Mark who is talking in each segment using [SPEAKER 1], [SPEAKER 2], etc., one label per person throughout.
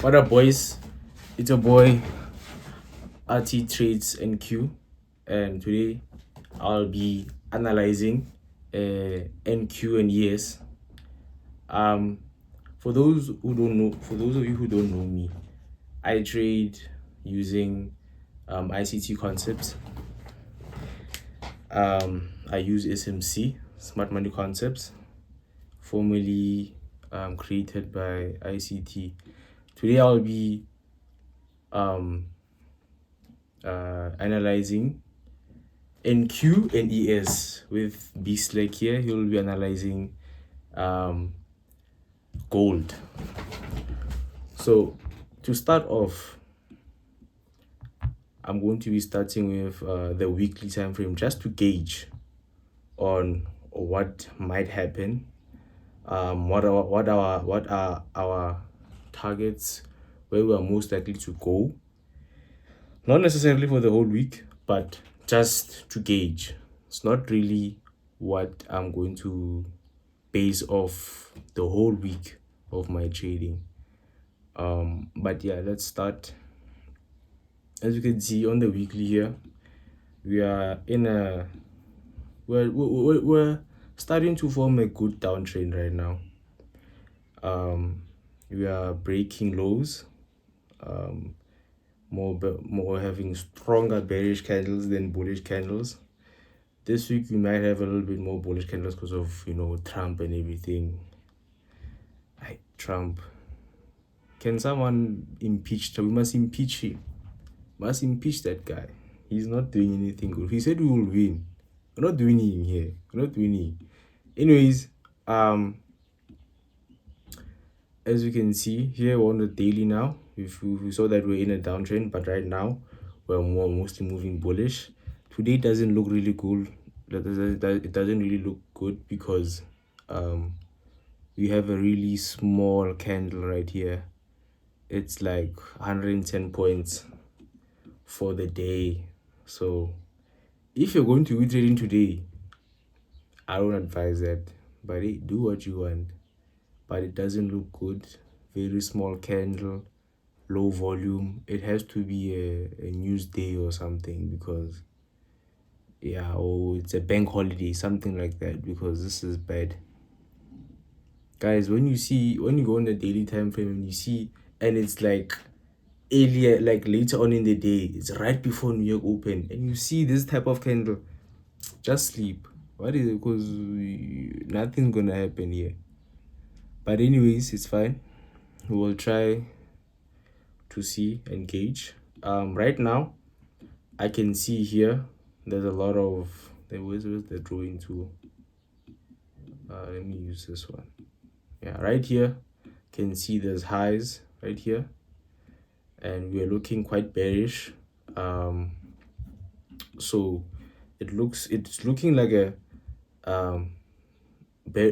[SPEAKER 1] What up, boys? It's your boy RT Trades NQ, and today I'll be analyzing NQ and ES. For those who don't know, for those of you who don't know me, I trade using ICT concepts. I use SMC, Smart Money Concepts, formerly created by ICT. Today I'll be analyzing NQ and ES with Beastleg here. He will be analyzing gold. So to start off, I'm going to be starting with the weekly time frame just to gauge on what might happen. What are our targets, where we are most likely to go. Not necessarily for the whole week, but just to gauge. It's not really what I'm going to base off the whole week of my trading. But yeah, let's start. As you can see on the weekly here, we are in a we're starting to form a good downtrend right now. We are breaking lows. More having stronger bearish candles than bullish candles. This week we might have a little bit more bullish candles because of Trump and everything. Trump. Can someone impeach Trump? We must impeach him. Must impeach that guy. He's not doing anything good. He said we will win. We're not winning here. We're not winning. Anyways, as you can see here, we're on the daily now. We saw that we're in a downtrend, but right now we're mostly moving bullish. Today doesn't look really good. It doesn't really look good because we have a really small candle right here. It's like 110 points for the day. So if you're going to be trading today, I don't advise that. But hey, do what you want. But it doesn't look good. Very small candle, low volume. It has to be a news day or something, because or it's a bank holiday, something like that, because this is bad. Guys, when you go on the daily time frame and you see, and it's like earlier, like later on in the day, it's right before New York open, and you see this type of candle, just sleep. What is it? Because nothing's gonna happen here. But anyways, it's fine. We will try to see and gauge. Right now I can see here there's a lot of where's the drawing tool. Let me use this one. Yeah, right here can see there's highs right here, and we are looking quite bearish. So it's looking like a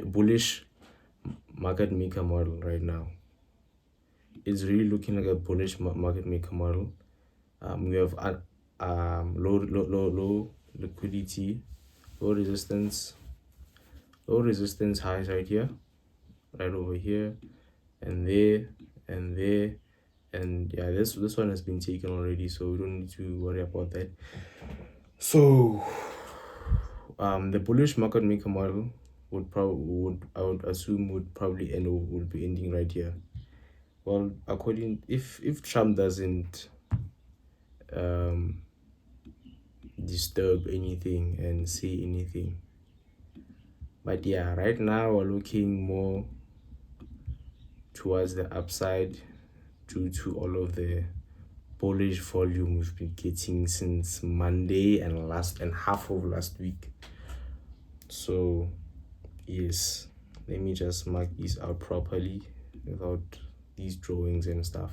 [SPEAKER 1] bullish market maker model right now. It's really looking like a bullish market maker model. We have low liquidity, low resistance highs right here, right over here, and there, and there, and yeah, this one has been taken already, so we don't need to worry about that. So the bullish market maker model would probably be ending right here. Well, if Trump doesn't disturb anything and say anything. But yeah, right now we're looking more towards the upside due to all of the bullish volume we've been getting since Monday and half of last week. So yes, let me just mark these out properly without these drawings and stuff.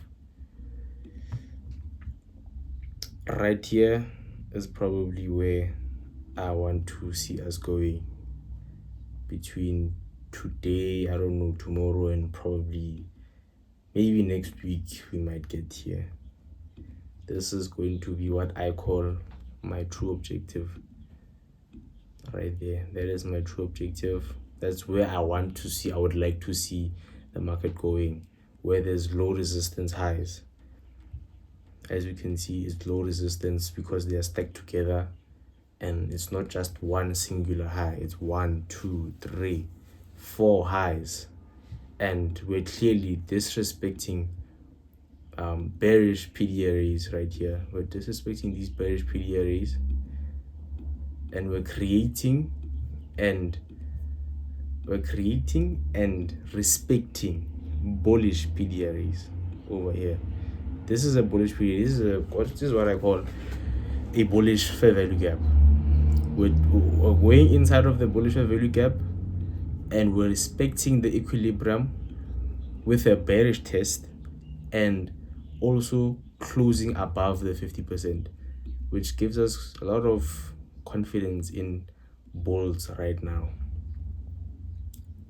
[SPEAKER 1] Right here is probably where I want to see us going between today, I don't know, tomorrow, and probably maybe next week we might get here. This is going to be what I call my true objective. Right there, that is my true objective. That's where I would like to see the market going. where there's low resistance highs. As you can see, it's low resistance because they are stacked together, and it's not just one singular high, it's 1, 2, 3, 4 highs, and we're clearly disrespecting bearish PD arrays right here. We're disrespecting these bearish PD arrays, and we're creating and respecting bullish PD arrays over here. This is a bullish PD. This is what I call a bullish fair value gap. We're going inside of the bullish fair value gap, and we're respecting the equilibrium with a bearish test, and also closing above the 50%, which gives us a lot of confidence in bulls right now.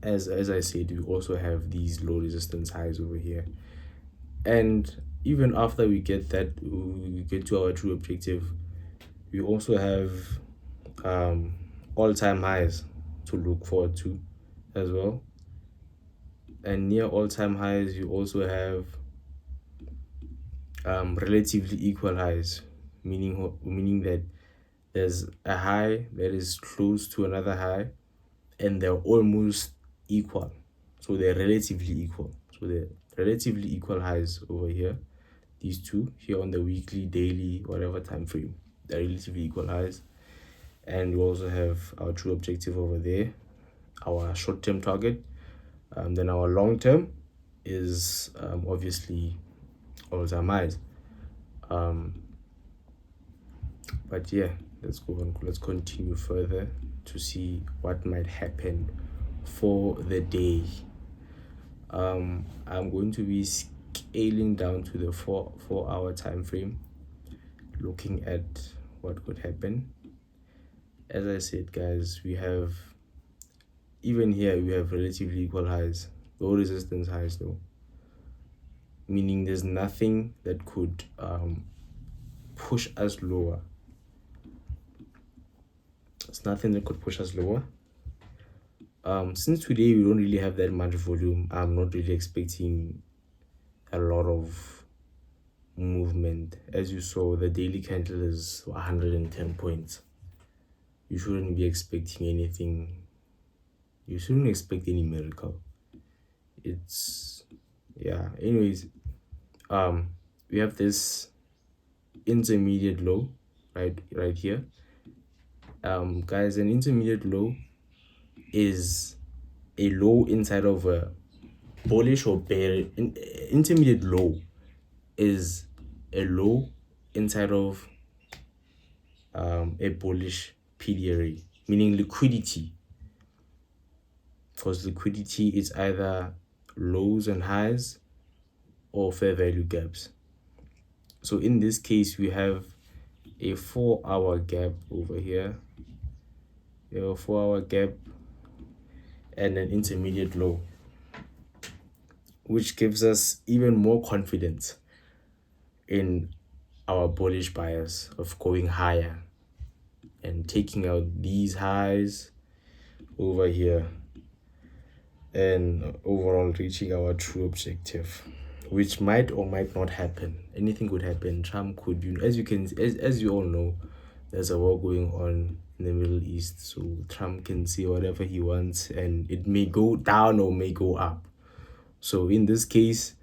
[SPEAKER 1] As I said, we also have these low resistance highs over here, and even after we get to our true objective, we also have all-time highs to look forward to as well. And near all-time highs, you also have relatively equal highs, meaning that there's a high that is close to another high, and they're almost equal. So they're relatively equal. So they're relatively equal highs over here. These two here on the weekly, daily, whatever time frame, they're relatively equal highs. And we also have our true objective over there, our short-term target. Then our long-term is obviously all-time highs. But yeah, let's go on. Let's continue further to see what might happen for the day. I'm going to be scaling down to the 4-hour time frame, looking at what could happen. As I said, guys, even here we have relatively equal highs, low resistance highs though, meaning there's nothing that could push us lower. It's nothing that could push us lower. Since today we don't really have that much volume, I'm not really expecting a lot of movement. As you saw, the daily candle is 110 points. You shouldn't be expecting anything. You shouldn't expect any miracle. Anyways, we have this intermediate low right here. Guys, an intermediate low is a low inside of a bullish or bearish. Intermediate low is a low inside of a bullish PD array, meaning liquidity. Because liquidity is either lows and highs or fair value gaps. So in this case, we have a 4-hour gap over here. We have a 4-hour gap and an intermediate low, which gives us even more confidence in our bullish bias of going higher and taking out these highs over here, and overall reaching our true objective, which might or might not happen. Anything could happen. Trump could, as you all know, there's a war going on in the Middle East, so Trump can say whatever he wants, and it may go down or may go up. So in this case,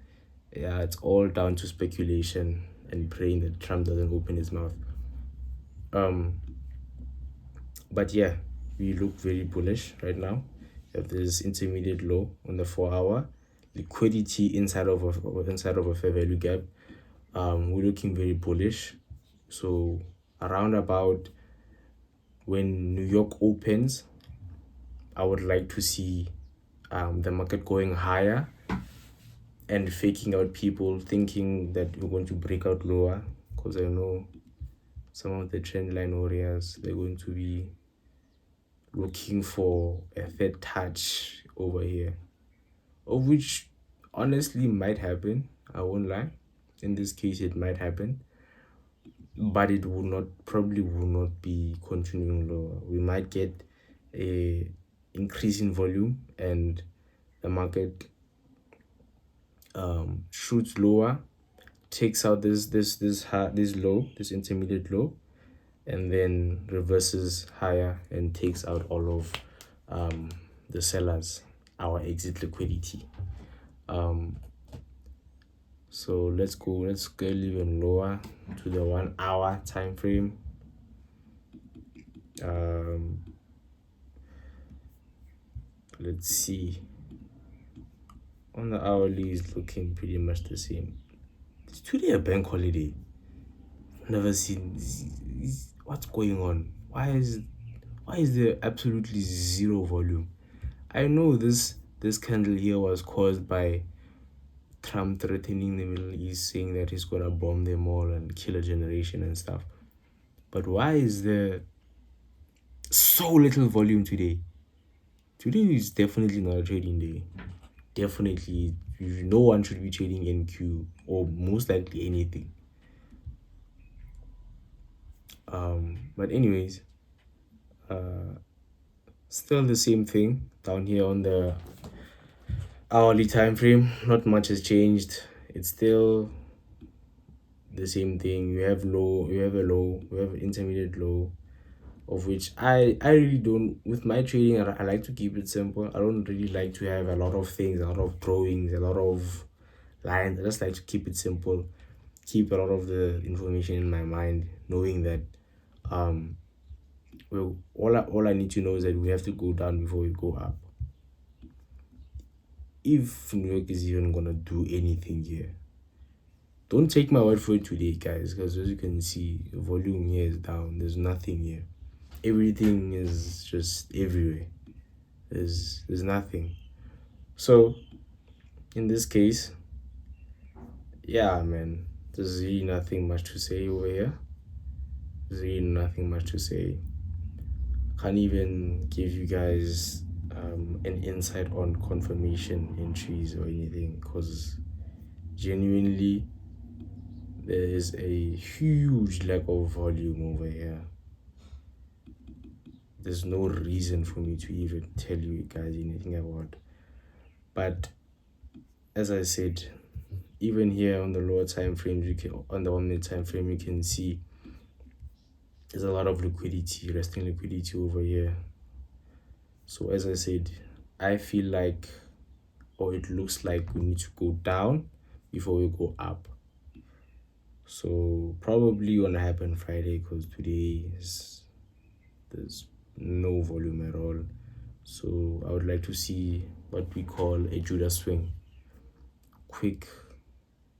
[SPEAKER 1] yeah, it's all down to speculation and praying that Trump doesn't open his mouth. But yeah, we look very bullish right now. We have this intermediate low on the 4-hour, liquidity inside of a fair value gap. We're looking very bullish. So around about when New York opens, I would like to see the market going higher and faking out people thinking that we're going to break out lower, because I know some of the trend line warriors, they're going to be looking for a third touch over here, of which honestly might happen. I won't lie. In this case, it might happen, but it probably will not be continuing lower. We might get a increase in volume, and the market shoots lower, takes out this low, this intermediate low, and then reverses higher and takes out all of the sellers, our exit liquidity. So let's go even lower to the 1 hour time frame. Let's see. On the hourly is looking pretty much the same. Is today a bank holiday? Never seen. What's going on? Why is there absolutely zero volume? I know this candle here was caused by Trump threatening the Middle East, saying that he's gonna bomb them all and kill a generation and stuff. But why is there so little volume today? Today is definitely not a trading day. Definitely, no one should be trading NQ or most likely anything. But anyways, still the same thing down here on the hourly time frame. Not much has changed. It's still the same thing. You have low, you have a low, you have an intermediate low, of which I really don't, with my trading, I like to keep it simple. I don't really like to have a lot of things, a lot of drawings, a lot of lines. I just like to keep it simple, keep a lot of the information in my mind, knowing that well, all I need to know is that we have to go down before we go up. If New York is even gonna do anything here, don't take my word for it today, guys, because as you can see, volume here is down. There's nothing here. Everything is just everywhere. There's nothing. So in this case, yeah, man, there's really nothing much to say over here. There's really nothing much to say. Can't even give you guys an insight on confirmation entries or anything, because genuinely there is a huge lack of volume over here. There's no reason for me to even tell you guys anything about. But as I said, even here on the lower time frame, on the 1 minute time frame, you can see there's a lot of liquidity, resting liquidity over here. So as I said, I feel like, or it looks like, we need to go down before we go up. So probably gonna happen Friday, because today there's no volume at all. So I would like to see what we call a Judah swing. Quick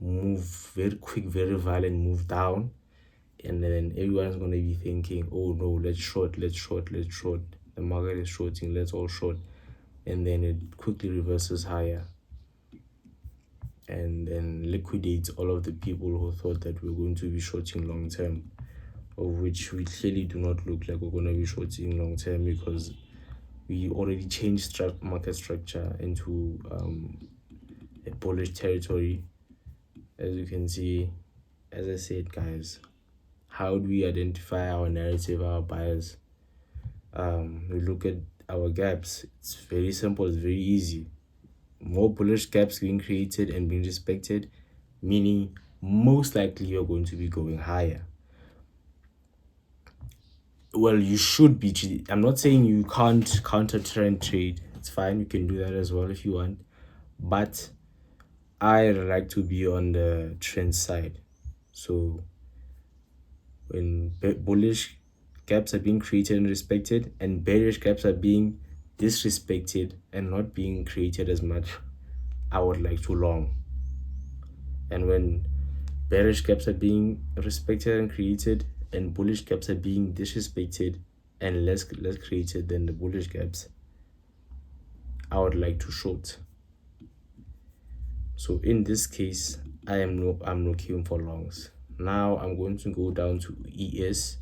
[SPEAKER 1] move, very quick, very violent move down, and then everyone's gonna be thinking, oh no, let's short. The market is shorting, let's all short. And then it quickly reverses higher and then liquidates all of the people who thought that we're going to be shorting long term, of which we clearly do not look like we're going to be shorting long term, because we already changed market structure into a bullish territory. As you can see, as I said, guys, how do we identify our narrative, our buyers? We look at our gaps. It's very simple, it's very easy. More bullish gaps being created and being respected, meaning most likely you're going to be going higher. Well, you should be. I'm not saying you can't counter trend trade. It's fine, you can do that as well if you want, but I like to be on the trend side. So when bullish gaps are being created and respected, and bearish gaps are being disrespected and not being created as much, I would like to long. And when bearish gaps are being respected and created, and bullish gaps are being disrespected and less created than the bullish gaps, I would like to short. So in this case, I'm looking for longs. Now I'm going to go down to ES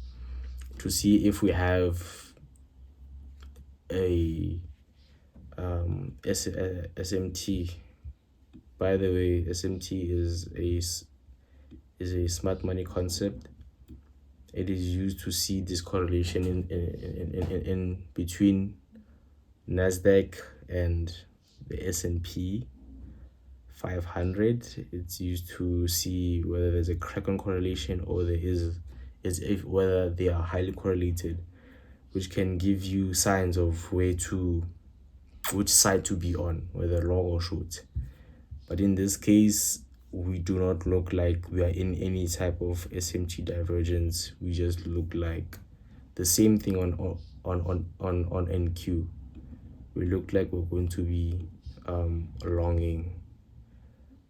[SPEAKER 1] to see if we have a SMT. By the way, SMT is a smart money concept. It is used to see this correlation in between Nasdaq and the S&P 500. It's used to see whether there's a crack on correlation or there is if whether they are highly correlated, which can give you signs of which side to be on, whether long or short. But in this case, we do not look like we are in any type of SMT divergence. We just look like the same thing on NQ. We look like we're going to be longing.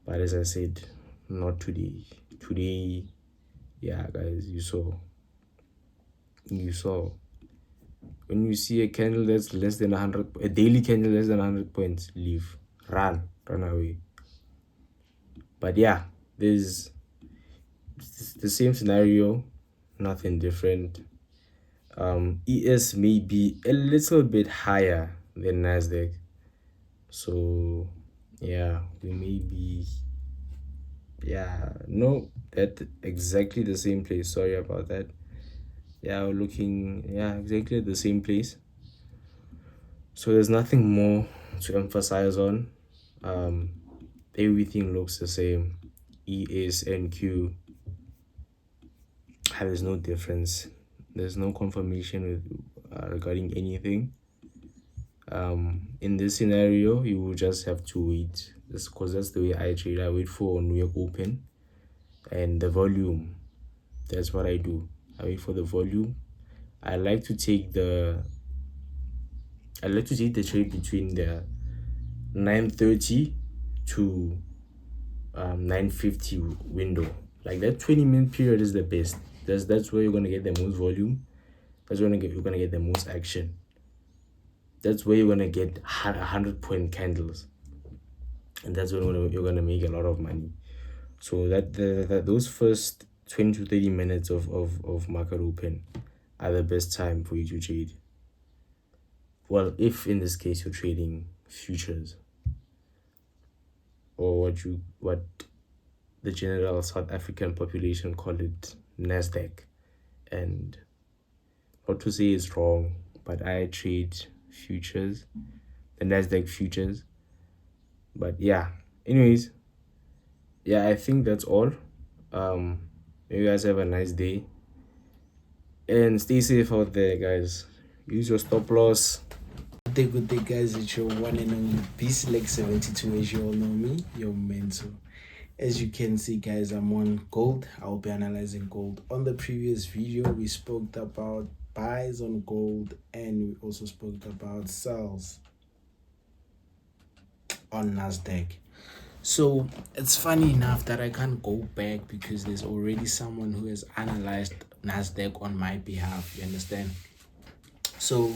[SPEAKER 1] But as I said, not today. Today, yeah, guys, you saw. When you see a candle that's less than 100, a daily candle less than 100 points, leave, run away. But yeah, there's the same scenario, nothing different. ES may be a little bit higher than Nasdaq, so yeah, we may be, yeah, no, that exactly the same place. Sorry about that. Yeah, we're looking, yeah, exactly at the same place. So there's nothing more to emphasize on. Everything looks the same. ES and Q, there's no difference. There's no confirmation regarding anything. In this scenario, you will just have to wait, because that's the way I trade. I wait for New York Open and the volume. That's what I do. I wait for the volume. I like to take the trade between the 9:30 to 9:50 window. Like that 20-minute period is the best. That's where you're gonna get the most volume. That's where you're gonna get the most action. That's where you're gonna get 100-point candles, and that's when you're gonna make a lot of money. So that those first 20 to 30 minutes of market open are the best time for you to trade. Well, if in this case you're trading futures, or what the general South African population call it, Nasdaq. And not to say it's wrong, but I trade futures, the Nasdaq futures. But yeah, anyways, yeah, I think that's all. You guys have a nice day and stay safe out there, guys. Use your stop loss.
[SPEAKER 2] Good day, guys. It's your one and only B-Select72, as you all know me, your mentor. As you can see, guys, I'm on gold. I'll be analyzing gold. On the previous video, we spoke about buys on gold, and we also spoke about sells on Nasdaq. So it's funny enough that I can't go back because there's already someone who has analyzed Nasdaq on my behalf. You understand? So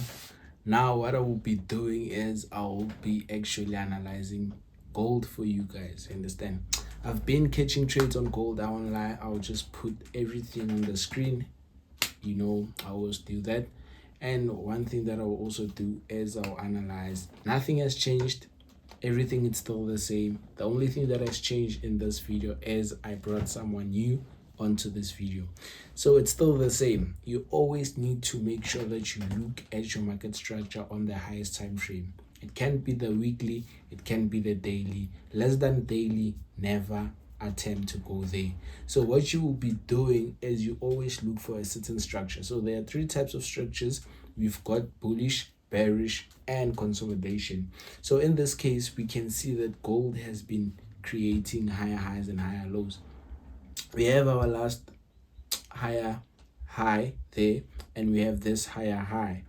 [SPEAKER 2] now what I will be doing is I will be actually analyzing gold for you guys. Understand? I've been catching trades on gold. I won't lie. I'll just put everything on the screen. You know, I always do that. And one thing that I will also do is I'll analyze. Nothing has changed. Everything is still the same. The only thing that has changed in this video is I brought someone new onto this video. So it's still the same. You always need to make sure that you look at your market structure on the highest time frame. It can be the weekly, it can be the daily. Less than daily, never attempt to go there. So what you will be doing is you always look for a certain structure. So there are three types of structures. We've got bullish, bearish, and consolidation. So in this case, we can see that gold has been creating higher highs and higher lows. We have our last higher high there, and we have this higher high,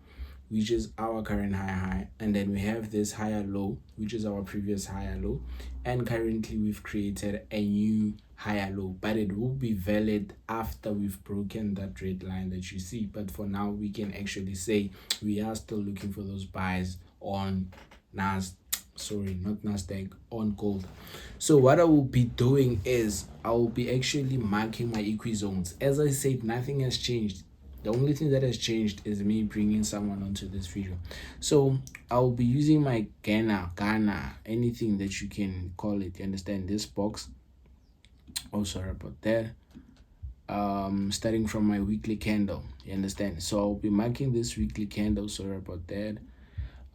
[SPEAKER 2] which is our current high, and then we have this higher low, which is our previous higher low, and currently we've created a new higher low, but it will be valid after we've broken that red line that you see. But for now, we can actually say we are still looking for those buys on Nasdaq, on gold. So what I will be doing is I will be actually marking my equi zones. As I said, nothing has changed. The only thing that has changed is me bringing someone onto this video. So I'll be using my Ghana, anything that you can call it. You understand? This box. Oh, sorry about that. Starting from my weekly candle. You understand? So I'll be marking this weekly candle. Sorry about that.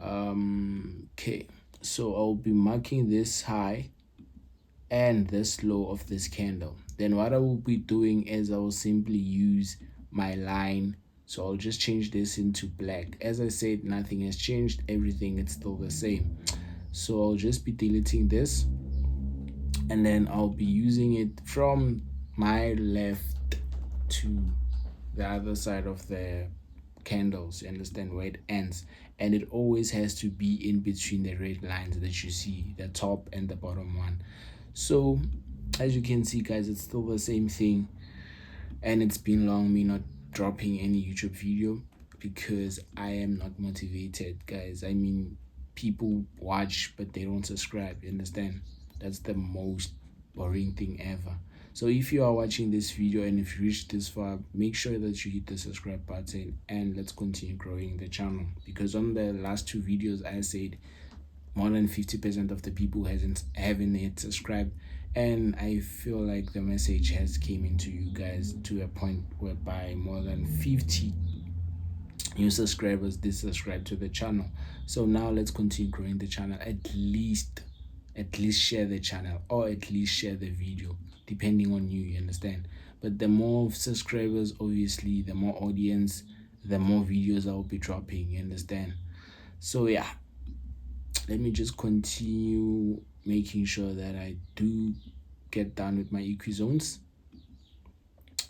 [SPEAKER 2] Okay. So I'll be marking this high and this low of this candle. Then what I will be doing is I will simply use my line. So I'll just change this into black. As I said, nothing has changed, everything is still the same. So I'll just be deleting this, and then I'll be using it from my left to the other side of the candles. You understand where it ends, and it always has to be in between the red lines that you see, the top and the bottom one. So as you can see, guys, it's still the same thing, and it's been long me not dropping any YouTube video because I am not motivated, guys. I mean, people watch but they don't subscribe. You understand? That's the most boring thing ever. So if you are watching this video and if you reached this far, make sure that you hit the subscribe button and let's continue growing the channel, because on the last two videos I said more than 50% of the people haven't yet subscribed, and I feel like the message has came into you guys to a point whereby more than 50 new subscribers did subscribe to the channel. So now let's continue growing the channel. At least share the channel, or at least share the video, depending on you understand. But the more subscribers, obviously the more audience, the more videos I will be dropping, you understand. So yeah, let me just continue making sure that I do get done with my equi zones.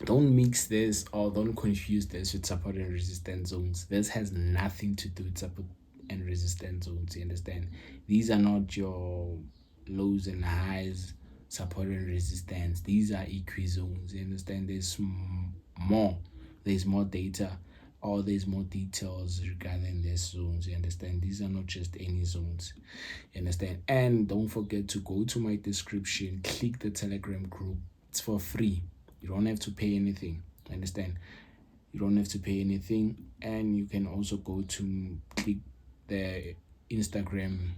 [SPEAKER 2] Don't mix this or don't confuse this with support and resistance zones. This has nothing to do with support and resistance zones, you understand. These are not your lows and highs, support and resistance. These are equi zones, you understand. There's more data, or there's more details regarding these zones, you understand. These are not just any zones, you understand. And don't forget to go to my description, click the Telegram group. It's for free. You don't have to pay anything, understand. You don't have to pay anything. And you can also go to click the Instagram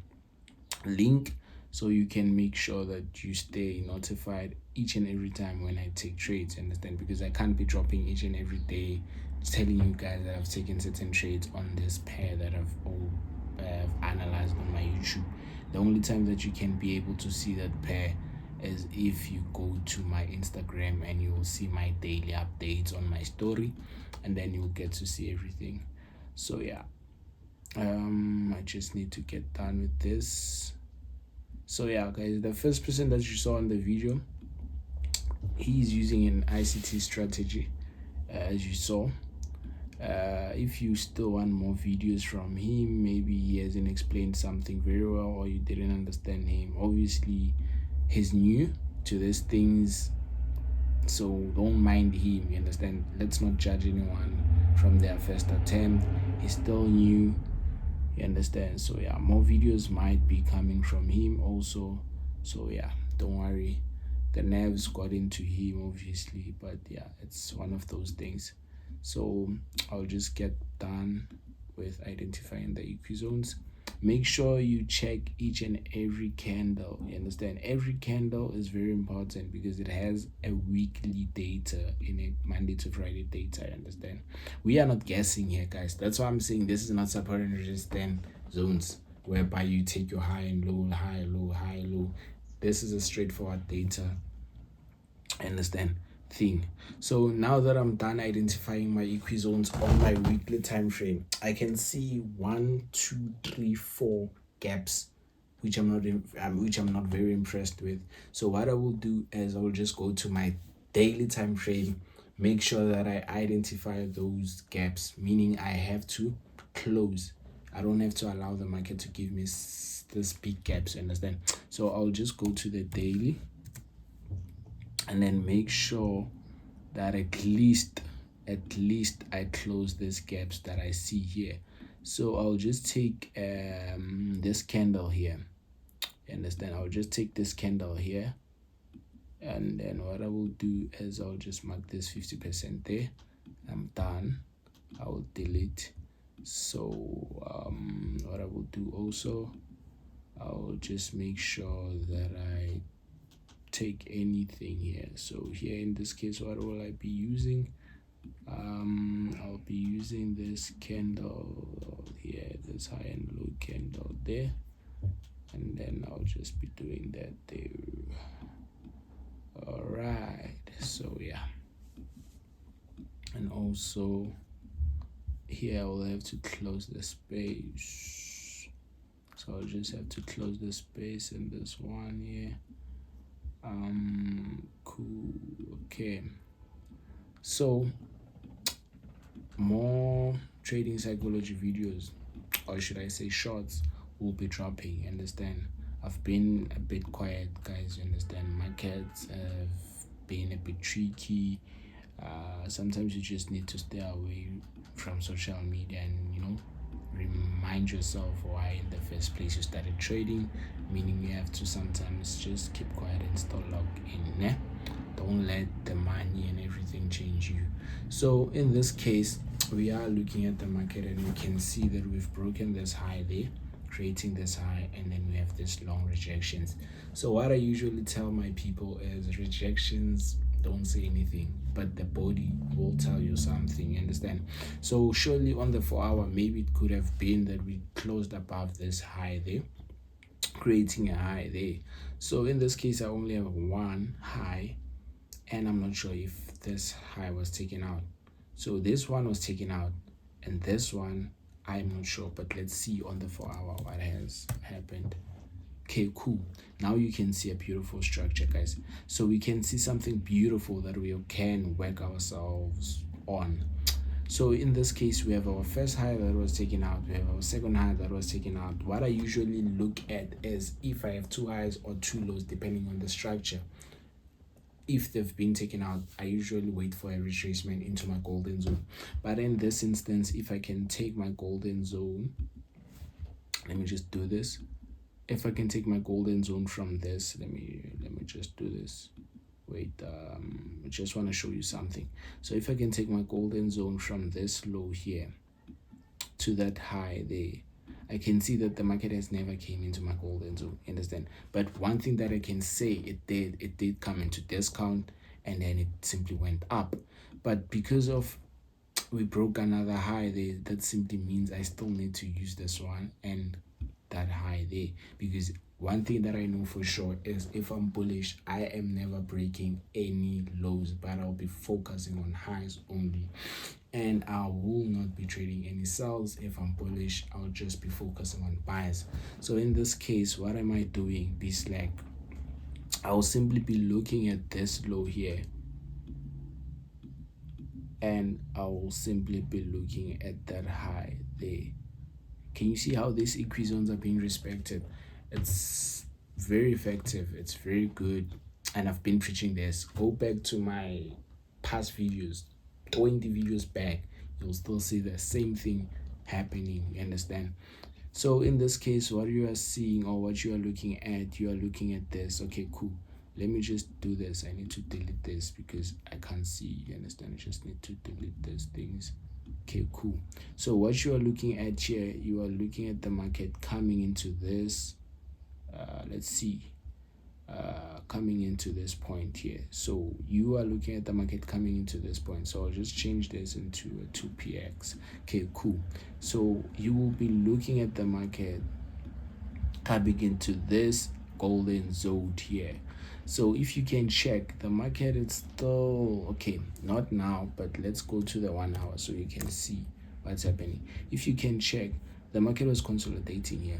[SPEAKER 2] link, so you can make sure that you stay notified each and every time when I take trades, understand, because I can't be dropping each and every day telling you guys that I've taken certain trades on this pair that I've analyzed on my YouTube. The only time that you can be able to see that pair is if you go to my Instagram, and you will see my daily updates on my story, and then you'll get to see everything. So yeah, I just need to get done with this. So yeah, guys, the first person that you saw in the video, he's using an ICT strategy, as you saw. If you still want more videos from him, maybe he hasn't explained something very well, or you didn't understand him. Obviously he's new to these things, so don't mind him, you understand. Let's not judge anyone from their first attempt. He's still new, you understand. So yeah, more videos might be coming from him also. So yeah, don't worry, the nerves got into him obviously, but yeah, it's one of those things. So I'll just get done with identifying the equi zones. Make sure you check each and every candle, you understand. Every candle is very important because it has a weekly data in it, Monday to Friday data, you understand. We are not guessing here, guys. That's why I'm saying this is not support and resistance zones whereby you take your high and low, high, low, high, low. This is a straightforward data, understand, thing. So now that I'm done identifying my equi zones on my weekly time frame, I can see 1, 2, 3, 4 gaps, which I'm not very impressed with. So what I will do is I will just go to my daily time frame, make sure that I identify those gaps, meaning I have to close. I don't have to allow the market to give me this big gaps, understand. So I'll just go to the daily, and then make sure that at least I close these gaps that I see here. So I'll just take this candle here, you understand. I'll just take this candle here, and then what I will do is I'll just mark this 50% there. I'm done. I will delete. So what I will do also, I'll just make sure that I take anything here. So here in this case, what will I be using? I'll be using this candle here, this high and low candle there, and then I'll just be doing that there. All right, so yeah, and also here I will have to close the space, so I'll just have to close the space in this one here. Cool. Okay, so more trading psychology videos, or should I say shorts, will be dropping. Understand, I've been a bit quiet, guys. You understand, markets have been a bit tricky. Sometimes you just need to stay away from social media and remind yourself why in the first place you started trading, meaning you have to sometimes just keep quiet and still log in. Don't let the money and everything change you. So in this case, we are looking at the market and we can see that we've broken this high there, creating this high, and then we have this long rejections. So what I usually tell my people is rejections don't say anything, but the body will tell you something. You understand? So surely on the 4 hour, maybe it could have been that we closed above this high there, creating a high there. So in this case, I only have one high, and I'm not sure if this high was taken out. So this one was taken out, and this one I'm not sure, but let's see on the 4 hour what has happened. Okay, cool. Now you can see a beautiful structure, guys. So we can see something beautiful that we can work ourselves on. So in this case, we have our first high that was taken out, we have our second high that was taken out. What I usually look at is if I have two highs or two lows, depending on the structure. If they've been taken out, I usually wait for a retracement into my golden zone. But in this instance, if I can take my golden zone, let me just do this. If I can take my golden zone from this, let me just do this. Wait, I just want to show you something. So if I can take my golden zone from this low here to that high there, I can see that the market has never came into my golden zone. Understand? But one thing that I can say, it did come into discount, and then it simply went up. But because of we broke another high there, that simply means I still need to use this one and that high there, because one thing that I know for sure is if I'm bullish, I am never breaking any lows, but I'll be focusing on highs only, and I will not be trading any sells. If I'm bullish, I'll just be focusing on buys. So in this case, what am I doing? Be slack. I'll simply be looking at this low here, and I will simply be looking at that high there. Can you see how these equizones are being respected? It's very effective. It's very good. And I've been preaching this. Go back to my past videos, 20 videos back. You'll still see the same thing happening. You understand? So in this case, what you are seeing or what you are looking at this. Okay, cool. Let me just do this. I need to delete this because I can't see. You understand? I just need to delete these things. Okay, cool. So what you are looking at here, you are looking at the market coming into this, let's see, coming into this point here. So you are looking at the market coming into this point. So I'll just change this into a 2px. Okay, cool. So you will be looking at the market coming into this golden zone here. So if you can check, the market is still okay, not now, but let's go to the 1 hour so you can see what's happening. If you can check, the market was consolidating here.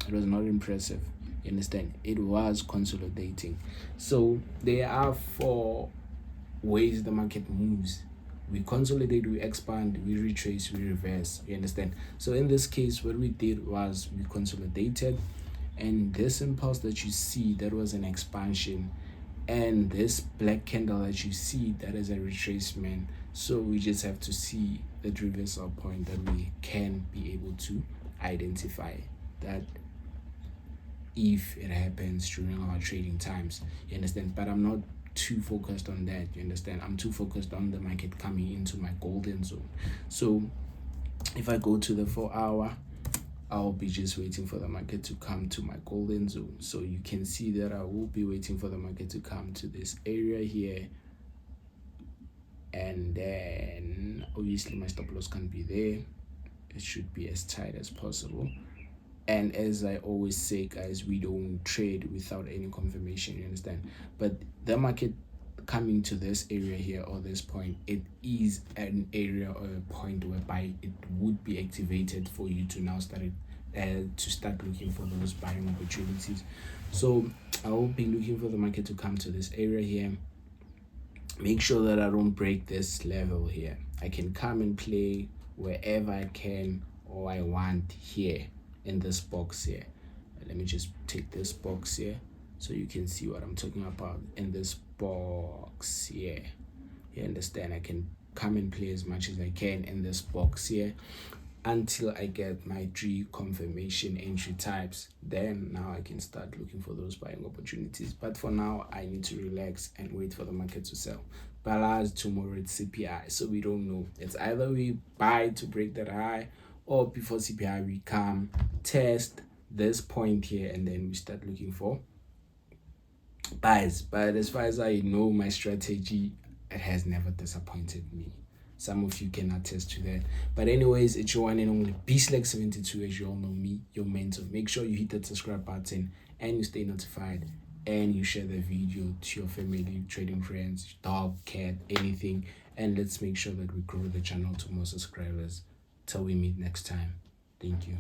[SPEAKER 2] It was not impressive. You understand? It was consolidating. So there are 4 ways the market moves. We consolidate, we expand, we retrace, we reverse. You understand? So in this case, what we did was we consolidated, and this impulse that you see, that was an expansion, and this black candle that you see, that is a retracement. So we just have to see the reversal point that we can be able to identify that if it happens during our trading times. You understand? But I'm not too focused on that. You understand? I'm too focused on the market coming into my golden zone. So if I go to the 4 hour, I'll be just waiting for the market to come to my golden zone. So you can see that I will be waiting for the market to come to this area here, and then obviously my stop loss can be there. It should be as tight as possible. And as I always say, guys, we don't trade without any confirmation, you understand? But the market coming to this area here, or this point, it is an area or a point whereby it would be activated for you to now start looking for those buying opportunities. So I will be looking for the market to come to this area here. Make sure that I don't break this level here. I can come and play wherever I can or I want here in this box here. Let me just take this box here so you can see what I'm talking about. In this box here, you understand, I can come and play as much as I can in this box here until I get my 3 confirmation entry types. Then now I can start looking for those buying opportunities. But for now, I need to relax and wait for the market to sell. But as tomorrow it's CPI, so we don't know. It's either we buy to break that high, or before CPI we come test this point here and then we start looking for buys. But as far as I know, my strategy, it has never disappointed me. Some of you can attest to that. But anyways, it's your one and only Beastleg72, as you all know me, your mentor. Make sure you hit that subscribe button and you stay notified, and you share the video to your family, trading friends, dog, cat, anything. And let's make sure that we grow the channel to more subscribers. Till we meet next time. Thank you.